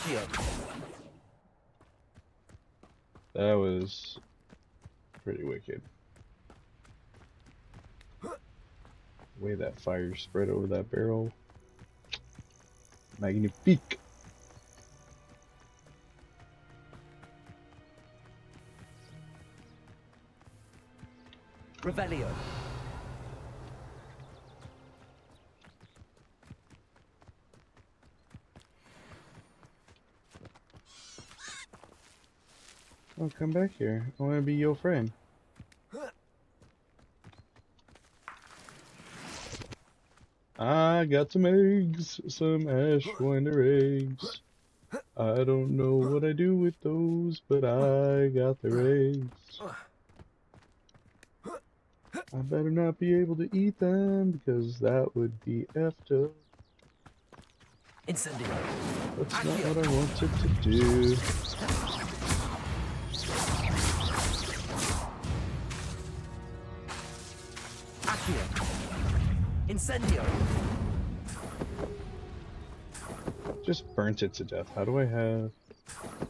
Accio. That was pretty wicked. The way that fire spread over that barrel. Magnifique. Revelio. Oh, come back here. I want to be your friend. I got some eggs, some Ashwinder eggs. I don't know what I do with those, but I got their eggs. I better not be able to eat them, because that would be effed up. Incendio. That's not what I wanted to do. Accio. Incendio. Just burnt it to death. How do I have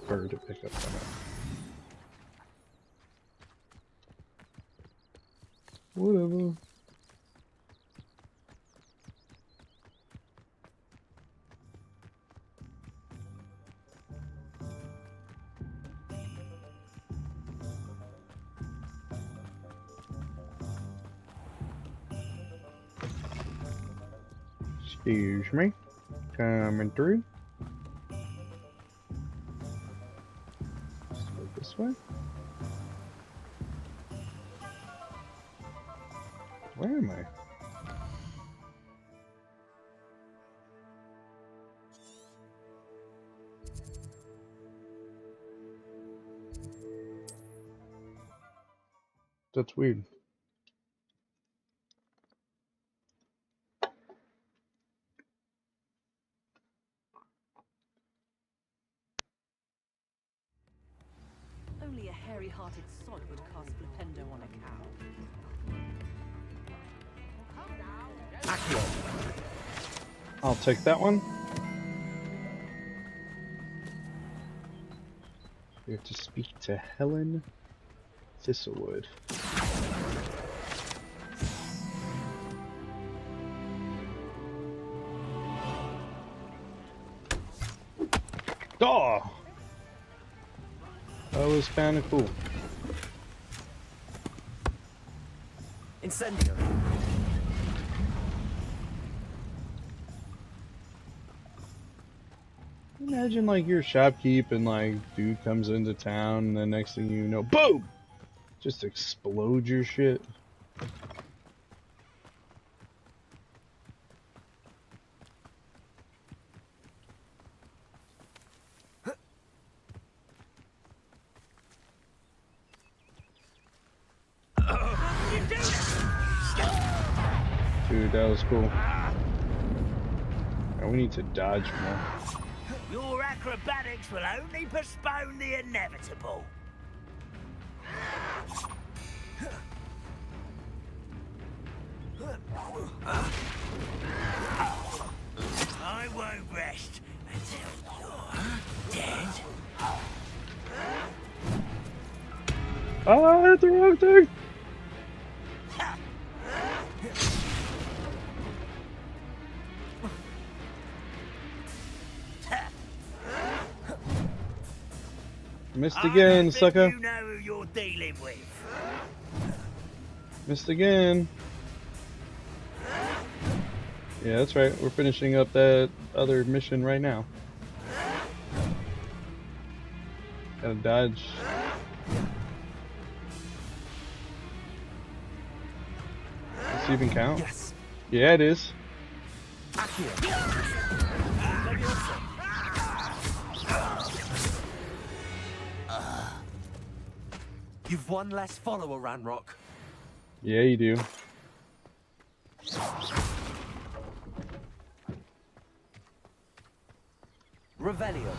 fur to pick up on it? Whatever. Excuse me. Coming through. Let's go this way. Where am I? That's weird. Only a hairy-hearted sod would cast Flipendo on a cow. Accio. I'll take that one. We have to speak to Helen Thistlewood. Oh! That was kind of cool. Incendio. Imagine like your shopkeep and like dude comes into town and the next thing you know, boom! Just explode your shit. Dude, that was cool. Now we need to dodge more. Your acrobatics will only postpone the inevitable. I won't rest until you're dead. Ah, I hit the wrong thing! Missed again, sucker. You know who you're dealing with. Missed again. Yeah, that's right. We're finishing up that other mission right now. Gotta dodge. Does it even count? Yes. Yeah, it is. Accio. You've one less follower, Ranrock. Yeah, you do. Revelio.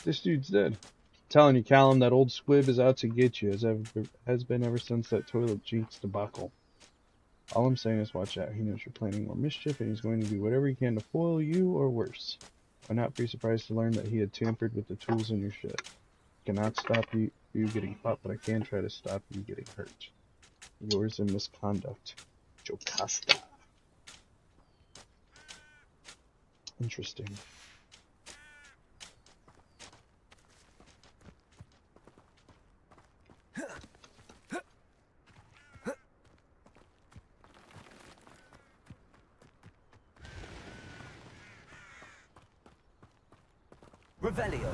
This dude's dead. Telling you, Callum, that old squib is out to get you, has been ever since that toilet jinx debacle. All I'm saying is watch out. He knows you're planning more mischief, and he's going to do whatever he can to foil you, or worse. Why not be surprised to learn that he had tampered with the tools in your shed? Cannot stop you getting caught, but I can try to stop you getting hurt. Yours in misconduct, Jocasta. Interesting. Revelio.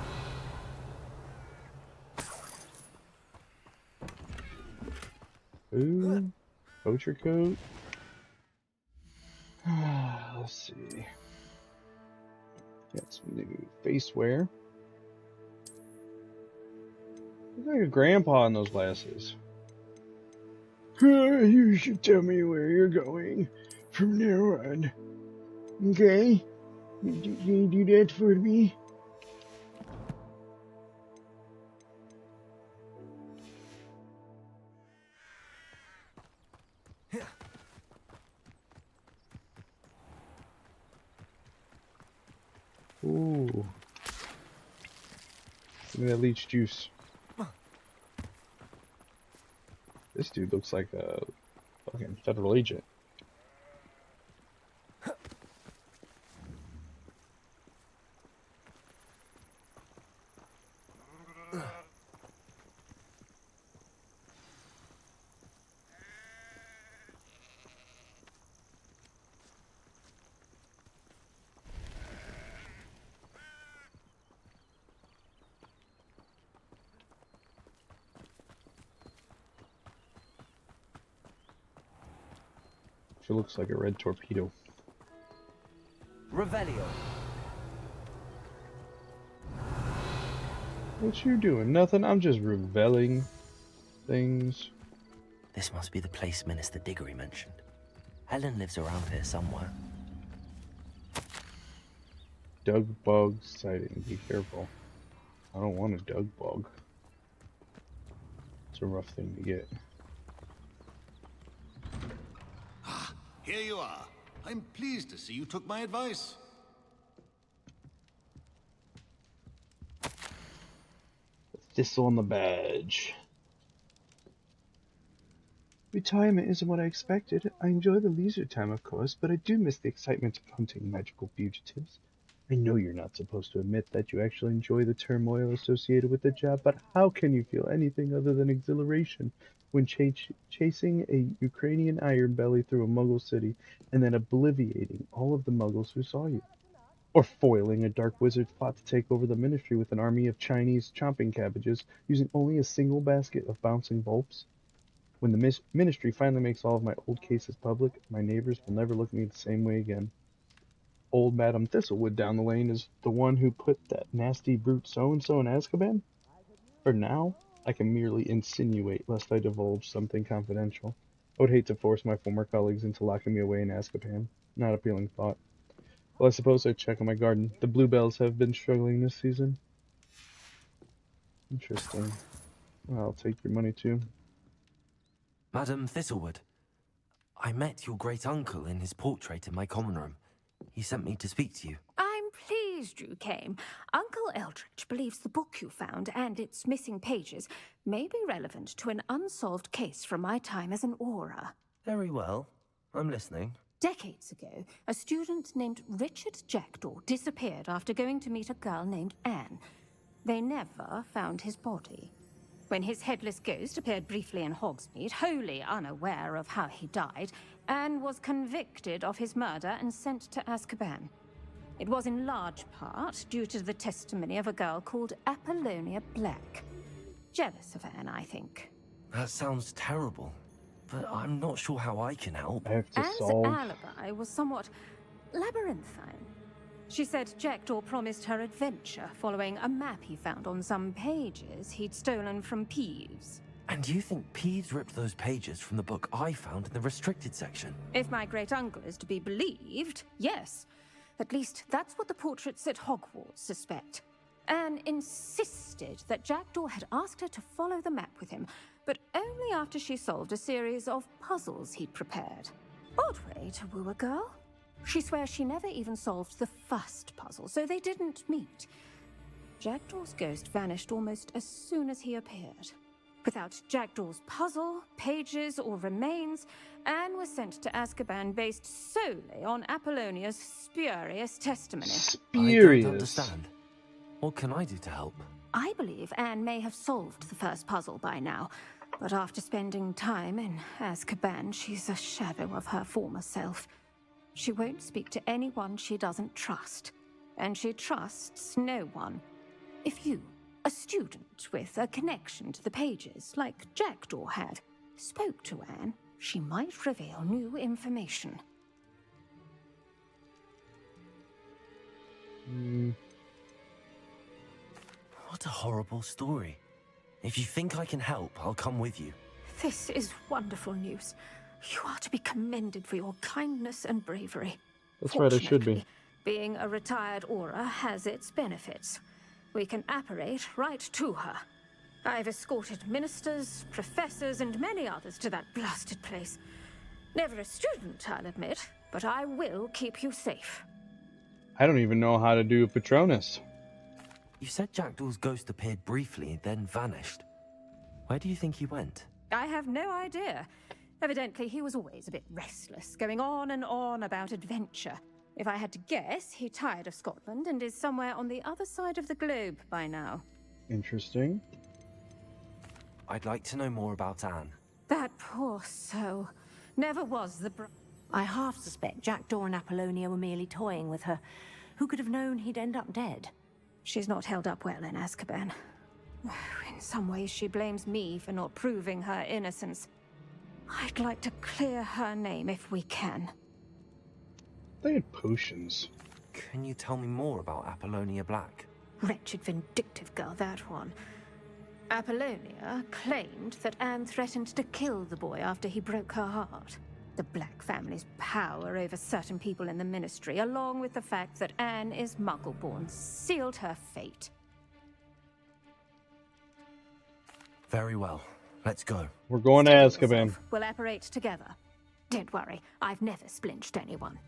Ooh, poacher coat. Let's see. Got some new face wear. Looks like a grandpa in those glasses. You should tell me where you're going from now on. Okay? Can you do that for me? Ooh. Give me that leech juice. This dude looks like a fucking federal agent. She looks like a red torpedo. Revelio. What you doing? Nothing. I'm just reveling things. This must be the place Minister Diggory mentioned. Helen lives around here somewhere. Dug bug sighting. Be careful. I don't want a dug bug. It's a rough thing to get. Here you are. I'm pleased to see you took my advice. Thistle on the badge. Retirement isn't what I expected. I enjoy the leisure time, of course, but I do miss the excitement of hunting magical fugitives. I know you're not supposed to admit that you actually enjoy the turmoil associated with the job, but how can you feel anything other than exhilaration when chasing a Ukrainian iron belly through a Muggle city and then obliviating all of the Muggles who saw you? Or foiling a dark wizard's plot to take over the ministry with an army of Chinese chomping cabbages using only a single basket of bouncing bulbs? When the ministry finally makes all of my old cases public, my neighbors will never look at me the same way again. Old Madam Thistlewood down the lane is the one who put that nasty brute so-and-so in Azkaban? For now, I can merely insinuate lest I divulge something confidential. I would hate to force my former colleagues into locking me away in Azkaban. Not appealing thought. Well, I suppose I'd check on my garden. The bluebells have been struggling this season. Interesting. I'll take your money too. Madam Thistlewood, I met your great-uncle in his portrait in my common room. He sent me to speak to you. I'm pleased you came. Uncle Eldritch believes the book you found and its missing pages may be relevant to an unsolved case from my time as an aura. Very well. I'm listening. Decades ago, a student named Richard Jackdaw disappeared after going to meet a girl named Anne. They never found his body. When his headless ghost appeared briefly in Hogsmeade, wholly unaware of how he died, Anne was convicted of his murder and sent to Azkaban. It was in large part due to the testimony of a girl called Apollonia Black. Jealous of Anne, I think. That sounds terrible, but I'm not sure how I can help. I have to Anne's solve... alibi was somewhat labyrinthine. She said Jackdaw promised her adventure following a map he found on some pages he'd stolen from Peeves. And you think Peeves ripped those pages from the book I found in the restricted section? If my great-uncle is to be believed, yes. At least that's what the portraits at Hogwarts suspect. Anne insisted that Jackdaw had asked her to follow the map with him, but only after she solved a series of puzzles he'd prepared. Odd way to woo a girl. She swears she never even solved the first puzzle, so they didn't meet. Jackdaw's ghost vanished almost as soon as he appeared. Without Jackdaw's puzzle, pages, or remains, Anne was sent to Azkaban based solely on Apollonia's spurious testimony. I Spurious. don't understand. What can I do to help? I believe Anne may have solved the first puzzle by now, but after spending time in Azkaban, she's a shadow of her former self. She won't speak to anyone she doesn't trust, and she trusts no one. If you, a student with a connection to the pages, like Jackdaw had, spoke to Anne, she might reveal new information. What a horrible story. If you think I can help, I'll come with you. This is wonderful news. You are to be commended for your kindness and bravery. That's right, I should be. Fortunately, being a retired Aura has its benefits. We can apparate right to her. I've escorted ministers, professors, and many others to that blasted place. Never a student, I'll admit, but I will keep you safe. I don't even know how to do a Patronus. You said Jackdaw's ghost appeared briefly, then vanished. Where do you think he went? I have no idea. Evidently, he was always a bit restless, going on and on about adventure. If I had to guess, he tired of Scotland and is somewhere on the other side of the globe by now. Interesting. I'd like to know more about Anne. That poor soul. Never was the I half suspect Jackdaw and Apollonia were merely toying with her. Who could have known he'd end up dead? She's not held up well in Azkaban. In some ways, she blames me for not proving her innocence. I'd like to clear her name if we can. They had potions. Can you tell me more about Apollonia Black? Wretched, vindictive girl, that one. Apollonia claimed that Anne threatened to kill the boy after he broke her heart. The Black family's power over certain people in the Ministry, along with the fact that Anne is Muggle-born, sealed her fate. Very well. Let's go. We're going to Steady Azkaban. yourself. We'll apparate together. Don't worry, I've never splinched anyone.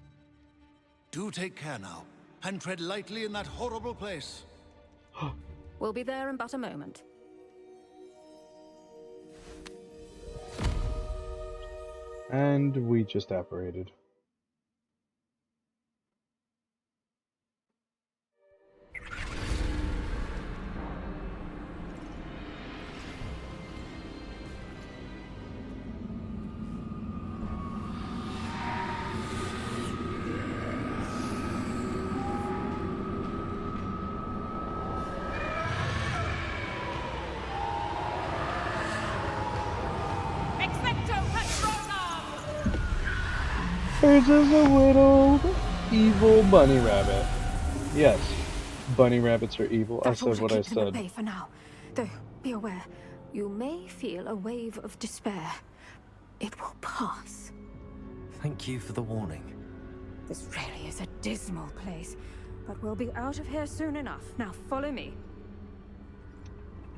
Do take care now, and tread lightly in that horrible place. We'll be there in but a moment. And we just apparated. There's a little evil bunny rabbit. Yes, bunny rabbits are evil. I That ought said to what I keep them at said. bay for now. Though, be aware, you may feel a wave of despair. It will pass. Thank you for the warning. This really is a dismal place, but we'll be out of here soon enough. Now follow me.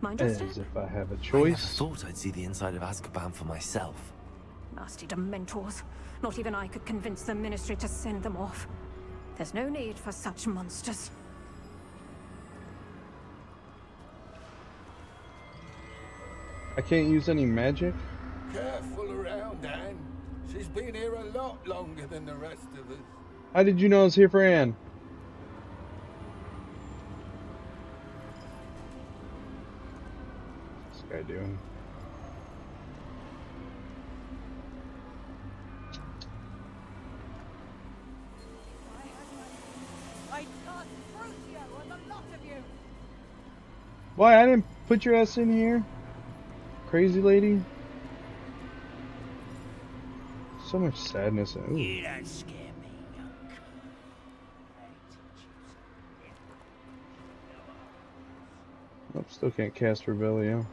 Mind your As step. if I have a I never choice. thought I'd see the inside of Azkaban for myself. Nasty Dementors. Not even I could convince the Ministry to send them off. There's no need for such monsters. I can't use any magic? Careful around, Anne. She's been here a lot longer than the rest of us. How did you know I was here for Anne? What's this guy doing? I cast Crucio on the lot of you! Why? I didn't put your ass in here. Crazy lady. So much sadness. Ooh. You don't scare me, young cur. Nope, still can't cast Rebellion.